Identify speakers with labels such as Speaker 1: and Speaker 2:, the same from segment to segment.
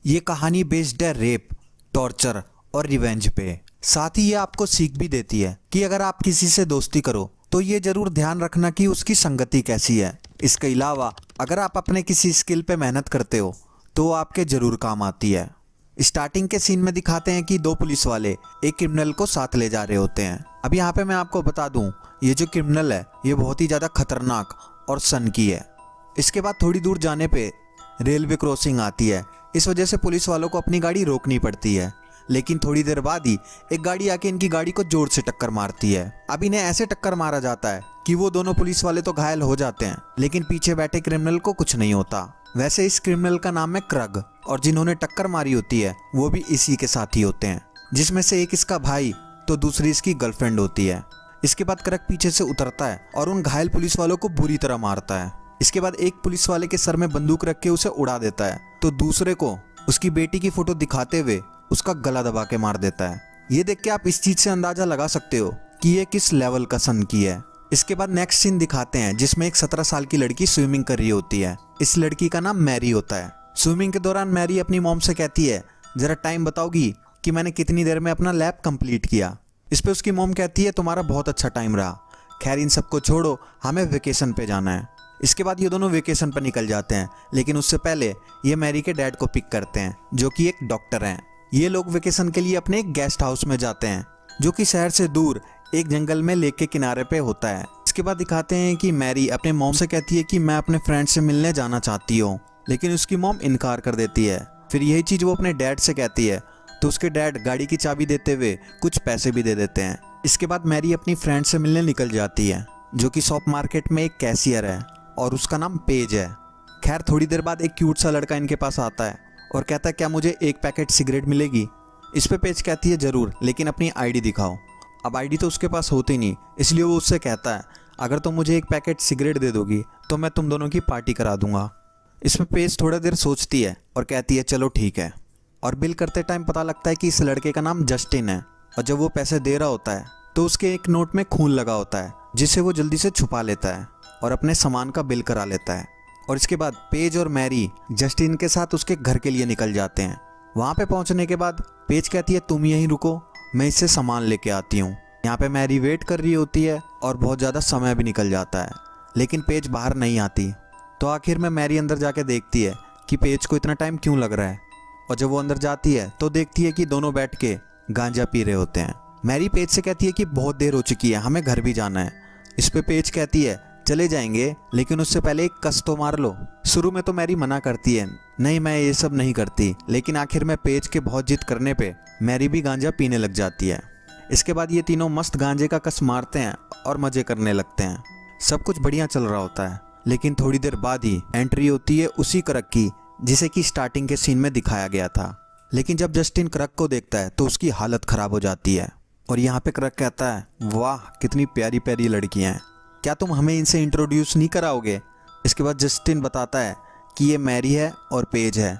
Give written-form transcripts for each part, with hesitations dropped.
Speaker 1: ये कहानी बेस्ड है रेप, टॉर्चर और रिवेंज पे। साथ ही ये आपको सीख भी देती है कि अगर आप किसी से दोस्ती करो तो ये जरूर ध्यान रखना कि उसकी संगति कैसी है। इसके अलावा अगर आप अपने किसी स्किल पे मेहनत करते हो तो वो आपके जरूर काम आती है। स्टार्टिंग के सीन में दिखाते हैं कि दो पुलिस वाले एक क्रिमिनल को साथ ले जा रहे होते हैं। अब यहाँ पे मैं आपको बता दूं, ये जो क्रिमिनल है ये बहुत ही ज़्यादा खतरनाक और सनकी है। इसके बाद थोड़ी दूर जाने पे रेलवे क्रॉसिंग आती है। इस वजह से पुलिस वालों को अपनी गाड़ी रोकनी पड़ती है, लेकिन थोड़ी देर बाद ही एक गाड़ी आके इनकी गाड़ी को जोर से टक्कर मारती है। अब इन्हें ऐसे टक्कर मारा जाता है कि वो दोनों पुलिस वाले तो घायल हो जाते हैं, लेकिन पीछे बैठे क्रिमिनल को कुछ नहीं होता। वैसे इस क्रिमिनल का नाम है क्रग, और जिन्होंने टक्कर मारी होती है वो भी इसी के साथी होते हैं, जिसमें से एक इसका भाई तो दूसरी इसकी गर्लफ्रेंड होती है। इसके बाद क्रग पीछे से उतरता है और उन घायल पुलिस वालों को बुरी तरह मारता है। इसके बाद एक पुलिस वाले के सर में बंदूक रख के उसे उड़ा देता है, तो दूसरे को उसकी बेटी की फोटो दिखाते हुए उसका गला दबा के मार देता है। ये देख के आप इस चीज से अंदाजा लगा सकते हो कि ये किस लेवल का सनकी है। इसके बाद नेक्स्ट सीन दिखाते हैं जिसमें एक 17 साल की लड़की स्विमिंग कर रही होती है। इस लड़की का नाम मैरी होता है। स्विमिंग के दौरान मैरी अपनी मॉम से कहती है, जरा टाइम बताओगी कि मैंने कितनी देर में अपना लैप कंप्लीट किया। इस पे उसकी मॉम कहती है, तुम्हारा बहुत अच्छा टाइम रहा, खैर इन सबको छोड़ो, हमें वेकेशन पे जाना है। इसके बाद ये दोनों वेकेशन पर निकल जाते हैं, लेकिन उससे पहले ये मैरी के डैड को पिक करते हैं जो कि एक डॉक्टर हैं। ये लोग वेकेशन के लिए अपने एक गेस्ट हाउस में जाते हैं जो कि शहर से दूर एक जंगल में लेक के किनारे पे होता है। इसके बाद दिखाते हैं कि मैरी अपने मॉम से कहती है कि मैं अपने फ्रेंड से मिलने जाना चाहती हूँ, लेकिन उसकी मॉम इनकार कर देती है। फिर यही चीज़ वो अपने डैड से कहती है, तो उसके डैड गाड़ी की चाबी देते हुए कुछ पैसे भी दे देते हैं। इसके बाद मैरी अपनी फ्रेंड से मिलने निकल जाती है जो कि शॉप मार्केट में एक कैशियर है और उसका नाम पेज है। खैर थोड़ी देर बाद एक क्यूट सा लड़का इनके पास आता है और कहता है, क्या मुझे एक पैकेट सिगरेट मिलेगी। इस पे पेज कहती है, ज़रूर, लेकिन अपनी आईडी दिखाओ। अब आईडी तो उसके पास होती नहीं, इसलिए वो उससे कहता है, अगर तुम मुझे एक पैकेट सिगरेट दे दोगी तो मैं तुम दोनों की पार्टी करा दूंगा। इस पे पेज थोड़ा देर सोचती है और कहती है, चलो ठीक है। और बिल करते टाइम पता लगता है कि इस लड़के का नाम जस्टिन है, और जब वो पैसे दे रहा होता है तो उसके एक नोट में खून लगा होता है, जिसे वो जल्दी से छुपा लेता है और अपने सामान का बिल करा लेता है। और इसके बाद पेज और मैरी जस्टिन के साथ उसके घर के लिए निकल जाते हैं। वहाँ पे पहुँचने के बाद पेज कहती है, तुम यहीं रुको, मैं इससे सामान लेके आती हूँ। यहाँ पे मैरी वेट कर रही होती है और बहुत ज़्यादा समय भी निकल जाता है, लेकिन पेज बाहर नहीं आती। तो आखिर में मैरी अंदर जाके देखती है कि पेज को इतना टाइम क्यों लग रहा है, और जब वो अंदर जाती है तो देखती है कि दोनों बैठ के गांजा पी रहे होते हैं। मैरी पेज से कहती है कि बहुत देर हो चुकी है, हमें घर भी जाना है। इस पे पेज कहती है, चले जाएंगे, लेकिन उससे पहले एक कस तो मार लो। शुरू में तो मैरी मना करती है, नहीं मैं ये सब नहीं करती, लेकिन आखिर में पेज के बहुत जिद करने पे मैरी भी गांजा पीने लग जाती है। इसके बाद ये तीनों मस्त गांजे का कस मारते हैं और मजे करने लगते हैं। सब कुछ बढ़िया चल रहा होता है, लेकिन थोड़ी देर बाद ही एंट्री होती है उसी क्रग की जिसे कि स्टार्टिंग के सीन में दिखाया गया था। लेकिन जब जस्टिन क्रग को देखता है तो उसकी हालत खराब हो जाती है, और यहाँ पे क्रग कहता है, वाह कितनी प्यारी प्यारी लड़कियाँ हैं, क्या तुम हमें इनसे इंट्रोड्यूस नहीं कराओगे। इसके बाद जस्टिन बताता है कि ये मैरी है और पेज है,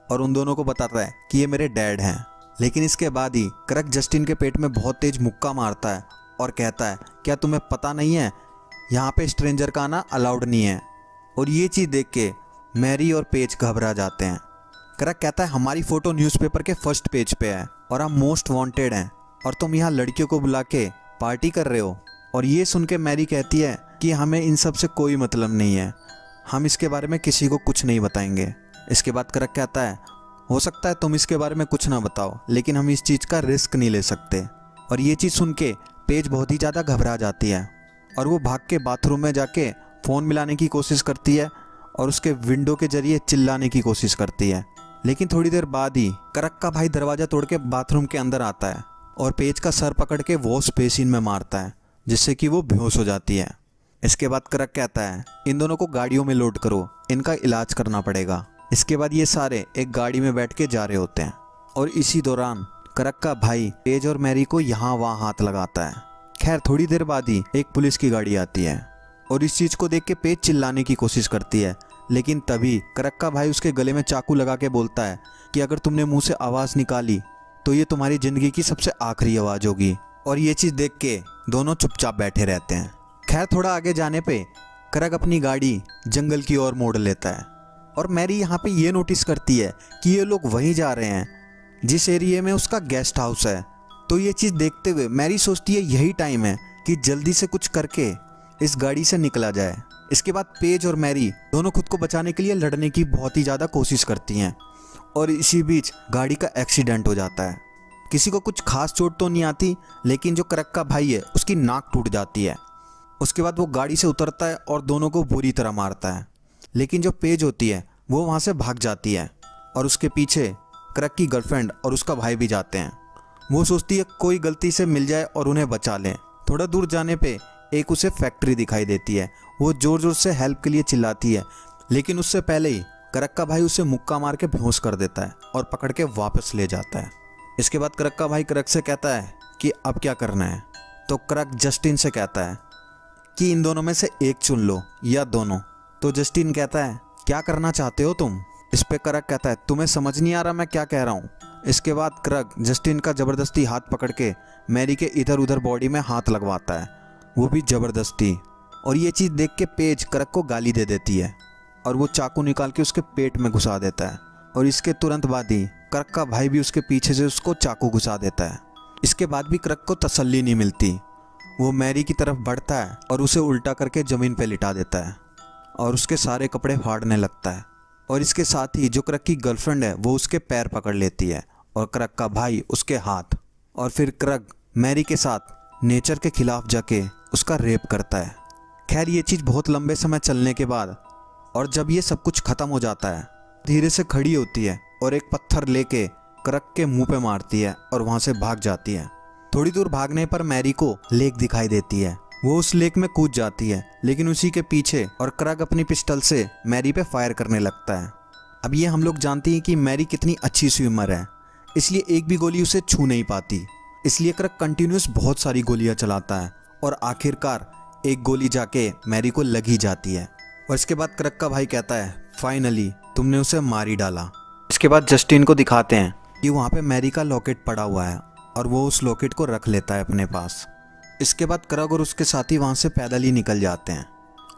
Speaker 1: और उन दोनों को बताता है कि ये मेरे डैड हैं। लेकिन इसके बाद ही क्रग जस्टिन के पेट में बहुत तेज मुक्का मारता है और कहता है, क्या तुम्हें पता नहीं है यहाँ पे स्ट्रेंजर का आना अलाउड नहीं है। और ये चीज़ देख के मैरी और पेज घबरा जाते हैं। क्रग कहता है, हमारी फ़ोटो न्यूज़पेपर के फर्स्ट पेज पे है और हम मोस्ट वांटेड हैं, और तुम यहाँ लड़कियों को बुला के पार्टी कर रहे हो। और ये सुन के मैरी कहती है कि हमें इन सब से कोई मतलब नहीं है, हम इसके बारे में किसी को कुछ नहीं बताएंगे। इसके बाद क्रग कहता है, हो सकता है तुम इसके बारे में कुछ ना बताओ, लेकिन हम इस चीज़ का रिस्क नहीं ले सकते। और ये चीज़ सुन के पेज बहुत ही ज़्यादा घबरा जाती है और वो भाग के बाथरूम में जाके फ़ोन मिलाने की कोशिश करती है और उसके विंडो के जरिए चिल्लाने की कोशिश करती है। लेकिन थोड़ी देर बाद ही क्रग का भाई दरवाज़ा तोड़ के बाथरूम के अंदर आता है और पेज का सर पकड़ के वॉश बेसिन में मारता है, जिससे कि वो बेहोश हो जाती है। इसके बाद क्रग कहता है, इन दोनों को गाड़ियों में लोड करो, इनका इलाज करना पड़ेगा। इसके बाद ये सारे एक गाड़ी में बैठ के जा रहे होते हैं, और इसी दौरान क्रग का भाई पेज और मैरी को यहाँ वहाँ हाथ लगाता है। खैर थोड़ी देर बाद ही एक पुलिस की गाड़ी आती है, और इस चीज़ को देख के पेज चिल्लाने की कोशिश करती है, लेकिन तभी क्रग का भाई उसके गले में चाकू लगा के बोलता है कि अगर तुमने मुंह से आवाज़ निकाली तो ये तुम्हारी ज़िंदगी की सबसे आखिरी आवाज़ होगी। और ये चीज़ देख के दोनों चुपचाप बैठे रहते हैं। खैर थोड़ा आगे जाने पे क्रग अपनी गाड़ी जंगल की ओर मोड़ लेता है। और मैरी यहाँ पे ये नोटिस करती है कि ये लोग वहीं जा रहे हैं जिस एरिया में उसका गेस्ट हाउस है। तो ये चीज़ देखते हुए मैरी सोचती है यही टाइम है कि जल्दी से कुछ करके इस गाड़ी से निकला जाए। इसके बाद पेज और मैरी दोनों खुद को बचाने के लिए लड़ने की बहुत ही ज़्यादा कोशिश करती हैं और इसी बीच गाड़ी का एक्सीडेंट हो जाता है। किसी को कुछ खास चोट तो नहीं आती, लेकिन जो क्रक का भाई है उसकी नाक टूट जाती है। उसके बाद वो गाड़ी से उतरता है और दोनों को बुरी तरह मारता है, लेकिन जो पेज होती है वो वहाँ से भाग जाती है और उसके पीछे क्रक की गर्लफ्रेंड और उसका भाई भी जाते हैं। वो सोचती है कोई गलती से मिल जाए और उन्हें बचा लें। थोड़ा दूर जाने पे एक उसे फैक्ट्री दिखाई देती है। वो ज़ोर ज़ोर से हेल्प के लिए चिल्लाती है, लेकिन उससे पहले ही क्रक का भाई उसे मुक्का मार के बेहोश कर देता है और पकड़ के वापस ले जाता है। इसके बाद क्रक का भाई क्रक से कहता है कि अब क्या करना है। तो क्रक जस्टिन से कहता है कि इन दोनों में से एक चुन लो या दोनों। तो जस्टिन कहता है क्या करना चाहते हो तुम। इस पे क्रक कहता है तुम्हें समझ नहीं आ रहा मैं क्या कह रहा हूँ। इसके बाद क्रक जस्टिन का ज़बरदस्ती हाथ पकड़ के मैरी के इधर उधर बॉडी में हाथ लगवाता है, वो भी ज़बरदस्ती। और ये चीज़ देख के पेज क्रक को गाली दे देती है और वो चाकू निकाल के उसके पेट में घुसा देता है। और इसके तुरंत बाद ही क्रक का भाई भी उसके पीछे से उसको चाकू घुसा देता है। इसके बाद भी क्रक को तसल्ली नहीं मिलती। वो मैरी की तरफ बढ़ता है और उसे उल्टा करके ज़मीन पे लिटा देता है और उसके सारे कपड़े फाड़ने लगता है। और इसके साथ ही जो क्रक की गर्लफ्रेंड है वो उसके पैर पकड़ लेती है और क्रक का भाई उसके हाथ। और फिर क्रक मैरी के साथ नेचर के खिलाफ जाके उसका रेप करता है। खैर ये चीज़ बहुत लंबे समय चलने के बाद और जब ये सब कुछ ख़त्म हो जाता है, धीरे से खड़ी होती है और एक पत्थर लेके क्रक के मुंह पे मारती है और वहाँ से भाग जाती है। थोड़ी दूर भागने पर मैरी को लेक दिखाई देती है। वो उस लेक में कूद जाती है, लेकिन उसी के पीछे और क्रक अपनी पिस्टल से मैरी पे फायर करने लगता है। अब ये हम लोग जानते हैं कि मैरी कितनी अच्छी स्विमर है, इसलिए एक भी गोली उसे छू नहीं पाती। इसलिए क्रक कंटिन्यूस बहुत सारी गोलियां चलाता है और आखिरकार एक गोली जाके मैरी को लग ही जाती है। और इसके बाद क्रक का भाई कहता है फाइनली तुमने उसे मार ही डाला। इसके बाद जस्टिन को दिखाते हैं कि वहाँ पे मैरी का लॉकेट पड़ा हुआ है और वो उस लॉकेट को रख लेता है अपने पास। इसके बाद क्रक और उसके साथी वहाँ से पैदल ही निकल जाते हैं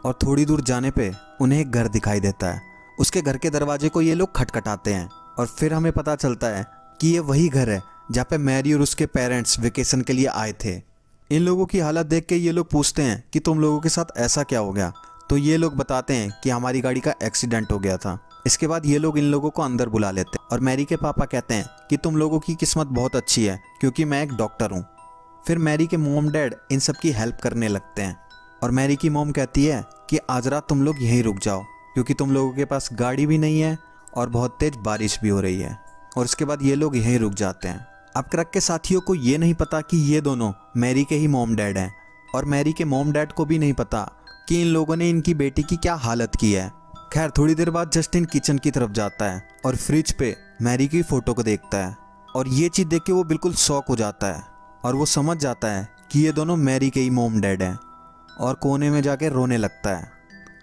Speaker 1: और थोड़ी दूर जाने पे उन्हें एक घर दिखाई देता है। उसके घर के दरवाजे को ये लोग खटखटाते हैं और फिर हमें पता चलता है कि ये वही घर है जहाँ पे मैरी और उसके पेरेंट्स वेकेशन के लिए आए थे। इन लोगों की हालत देख के ये लोग पूछते हैं कि तुम लोगों के साथ ऐसा क्या हो गया। तो ये लोग बताते हैं कि हमारी गाड़ी का एक्सीडेंट हो गया था। इसके बाद ये लोग इन लोगों को अंदर बुला लेते हैं और मैरी के पापा कहते हैं कि तुम लोगों की किस्मत बहुत अच्छी है क्योंकि मैं एक डॉक्टर हूँ। फिर मैरी के मॉम डैड इन सब की हेल्प करने लगते हैं और मैरी की मॉम कहती है कि आज रात तुम लोग यहीं रुक जाओ क्योंकि तुम लोगों के पास गाड़ी भी नहीं है और बहुत तेज बारिश भी हो रही है। और इसके बाद ये लोग यहीं रुक जाते हैं। अब क्रक के साथियों को ये नहीं पता कि ये दोनों मैरी के ही मॉम डैड हैं और मैरी के मॉम डैड को भी नहीं पता कि इन लोगों ने इनकी बेटी की क्या हालत की है। खैर थोड़ी देर बाद जस्टिन किचन की तरफ जाता है और फ्रिज पे मैरी की फ़ोटो को देखता है और ये चीज़ देख के वो बिल्कुल शॉक हो जाता है और वो समझ जाता है कि ये दोनों मैरी के ही मॉम डैड हैं और कोने में जाके रोने लगता है।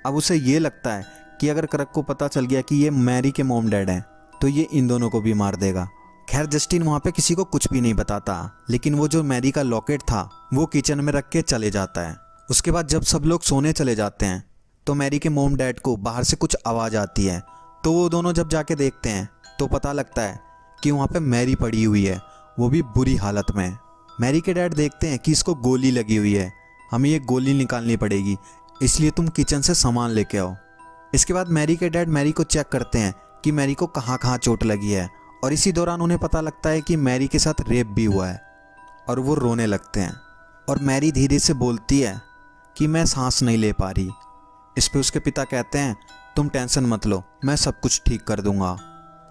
Speaker 1: अब उसे ये लगता है कि अगर क्रक को पता चल गया कि ये मैरी के मॉम डैड हैं तो ये इन दोनों को भी मार देगा। खैर जस्टिन वहाँ पे किसी को कुछ भी नहीं बताता, लेकिन वो जो मैरी का लॉकेट था वो किचन में रख के चले जाता है। उसके बाद जब सब लोग सोने चले जाते हैं तो मैरी के मॉम डैड को बाहर से कुछ आवाज़ आती है। तो वो दोनों जब जाके देखते हैं तो पता लगता है कि वहाँ पे मैरी पड़ी हुई है, वो भी बुरी हालत में। मैरी के डैड देखते हैं कि इसको गोली लगी हुई है, हमें ये गोली निकालनी पड़ेगी, इसलिए तुम किचन से सामान लेके आओ। इसके बाद मैरी के डैड मैरी को चेक करते हैं कि मैरी को कहाँ कहाँ चोट लगी है और इसी दौरान उन्हें पता लगता है कि मैरी के साथ रेप भी हुआ है और वो रोने लगते हैं। और मैरी धीरे से बोलती है कि मैं सांस नहीं ले पा रही। इस पे उसके पिता कहते हैं तुम टेंशन मत लो, मैं सब कुछ ठीक कर दूंगा।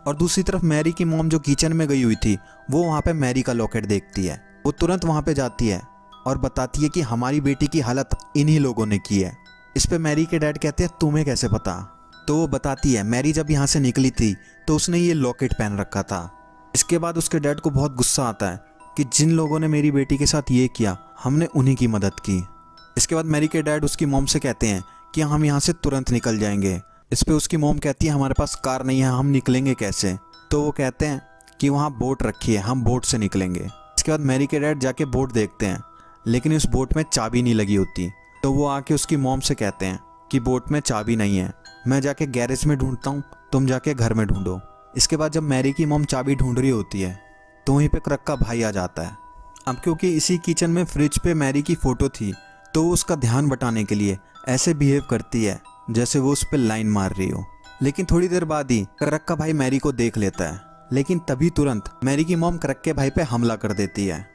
Speaker 1: और दूसरी तरफ मैरी की मॉम जो किचन में गई हुई थी वो वहाँ पे मैरी का लॉकेट देखती है। वो तुरंत वहाँ पे जाती है और बताती है कि हमारी बेटी की हालत इन्हीं लोगों ने की है। इस पे मैरी के डैड कहते हैं तुम्हें कैसे पता। तो वो बताती है मैरी जब यहाँ से निकली थी तो उसने ये लॉकेट पहन रखा था। इसके बाद उसके डैड को बहुत गुस्सा आता है कि जिन लोगों ने मेरी बेटी के साथ ये किया हमने उन्हीं की मदद की। इसके बाद मैरी के डैड उसकी मॉम से कहते हैं कि हम यहाँ से तुरंत निकल जाएंगे। इस पे उसकी मॉम कहती है हमारे पास कार नहीं है, हम निकलेंगे कैसे। तो वो कहते हैं कि वहाँ बोट रखी है, हम बोट से निकलेंगे। इसके बाद मैरी के डैड जाके बोट देखते हैं, लेकिन उस बोट में चाबी नहीं लगी होती। तो वो आके उसकी मॉम से कहते हैं कि बोट में चाबी नहीं है, मैं जाके गैरेज में ढूंढता हूँ तुम जाके घर में ढूंढो। इसके बाद जब मैरी की मॉम चाबी ढूंढ रही होती है तो वहीं पे क्रक का भाई आ जाता है। अब क्योंकि इसी किचन में फ्रिज पे मैरी की फ़ोटो थी तो वो उसका ध्यान बटाने के लिए ऐसे बिहेव करती है जैसे वो उस पर लाइन मार रही हो। लेकिन थोड़ी देर बाद ही क्रक का भाई मैरी को देख लेता है, लेकिन तभी तुरंत मैरी की मॉम क्रक के भाई पे हमला कर देती है।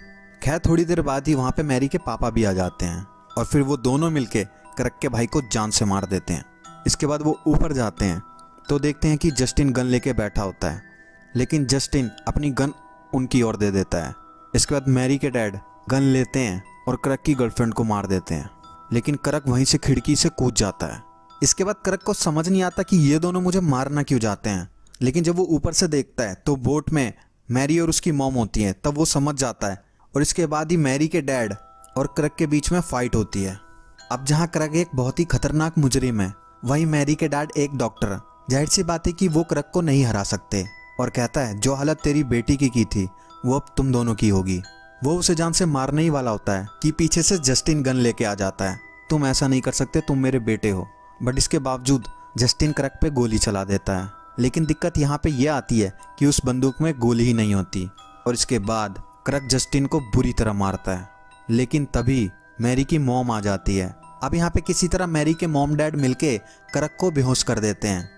Speaker 1: खैर थोड़ी देर बाद ही वहाँ पे मैरी के पापा भी आ जाते हैं और फिर वो दोनों मिलके क्रक के भाई को जान से मार देते हैं। इसके बाद वो ऊपर जाते हैं तो देखते हैं कि जस्टिन गन लेके बैठा होता है, लेकिन जस्टिन अपनी गन उनकी ओर दे देता है। इसके बाद मैरी के डैड गन लेते हैं और क्रक की गर्लफ्रेंड को मार देते हैं, लेकिन क्रक वहीं से खिड़की से कूद जाता है। इसके बाद क्रक को समझ नहीं आता कि ये दोनों मुझे मारना क्यों जाते हैं, लेकिन जब वो ऊपर से देखता है तो बोट में मैरी और उसकी मॉम होती है, तब वो समझ जाता है और इसके बाद ही मैरी के डैड और क्रक के बीच में फाइट होती है। अब जहाँ क्रक एक बहुत ही खतरनाक मुजरिम है, वहीं मैरी के डैड एक डॉक्टर। जाहिर सी बात है कि वो क्रक को नहीं हरा सकते और कहता है जो हालत तेरी बेटी की थी वो अब तुम दोनों की होगी। वो उसे जान से मारने ही वाला होता है कि पीछे से जस्टिन गन लेके आ जाता है, तुम ऐसा नहीं कर सकते, तुम मेरे बेटे हो। बट इसके बावजूद जस्टिन क्रक पे गोली चला देता है, लेकिन दिक्कत यहाँ पे यह आती है कि उस बंदूक में गोली ही नहीं होती और इसके बाद क्रक जस्टिन को बुरी तरह मारता है। लेकिन तभी मैरी की मॉम आ जाती है। अब यहाँ पे किसी तरह मैरी के मॉम डैड मिलके क्रक को बेहोश कर देते हैं।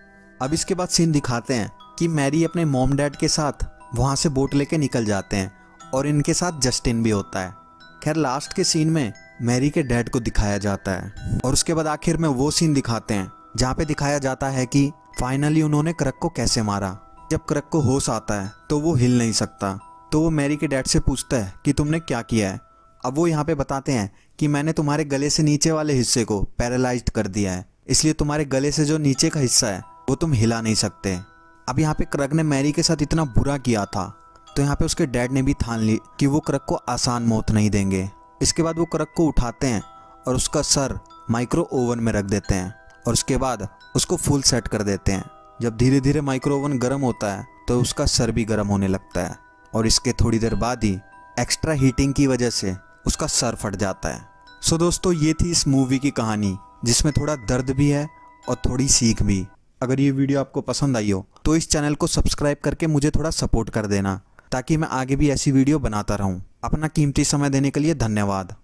Speaker 1: अब इसके बाद सीन दिखाते हैं कि मैरी अपने मॉम डैड के साथ वहाँ से बोट लेके निकल जाते हैं और इनके साथ जस्टिन भी होता है। खैर लास्ट के सीन में मैरी के डैड को दिखाया जाता है और उसके बाद आखिर में वो सीन दिखाते हैं जहाँ पे दिखाया जाता है कि फाइनली उन्होंने क्रक को कैसे मारा। जब क्रक को होश आता है तो वो हिल नहीं सकता, तो वो मैरी के डैड से पूछता है कि तुमने क्या किया है। अब वो यहाँ पे बताते हैं कि मैंने तुम्हारे गले से नीचे वाले हिस्से को पैरालाइज्ड कर दिया है, इसलिए तुम्हारे गले से जो नीचे का हिस्सा है वो तुम हिला नहीं सकते। अब यहाँ पे क्रक ने मैरी के साथ इतना बुरा किया था तो यहाँ पे उसके डैड ने भी ठान ली कि वो क्रक को आसान मौत नहीं देंगे। इसके बाद वो क्रक को उठाते हैं और उसका सर माइक्रो ओवन में रख देते हैं और उसके बाद उसको फुल सेट कर देते हैं। जब धीरे धीरे माइक्रो ओवन गर्म होता है तो उसका सर भी गर्म होने लगता है और इसके थोड़ी देर बाद ही एक्स्ट्रा हीटिंग की वजह से उसका सर फट जाता है। सो दोस्तों ये थी इस मूवी की कहानी, जिसमें थोड़ा दर्द भी है और थोड़ी सीख भी। अगर ये वीडियो आपको पसंद आई हो तो इस चैनल को सब्सक्राइब करके मुझे थोड़ा सपोर्ट कर देना, ताकि मैं आगे भी ऐसी वीडियो बनाता रहूं। अपना कीमती समय देने के लिए धन्यवाद।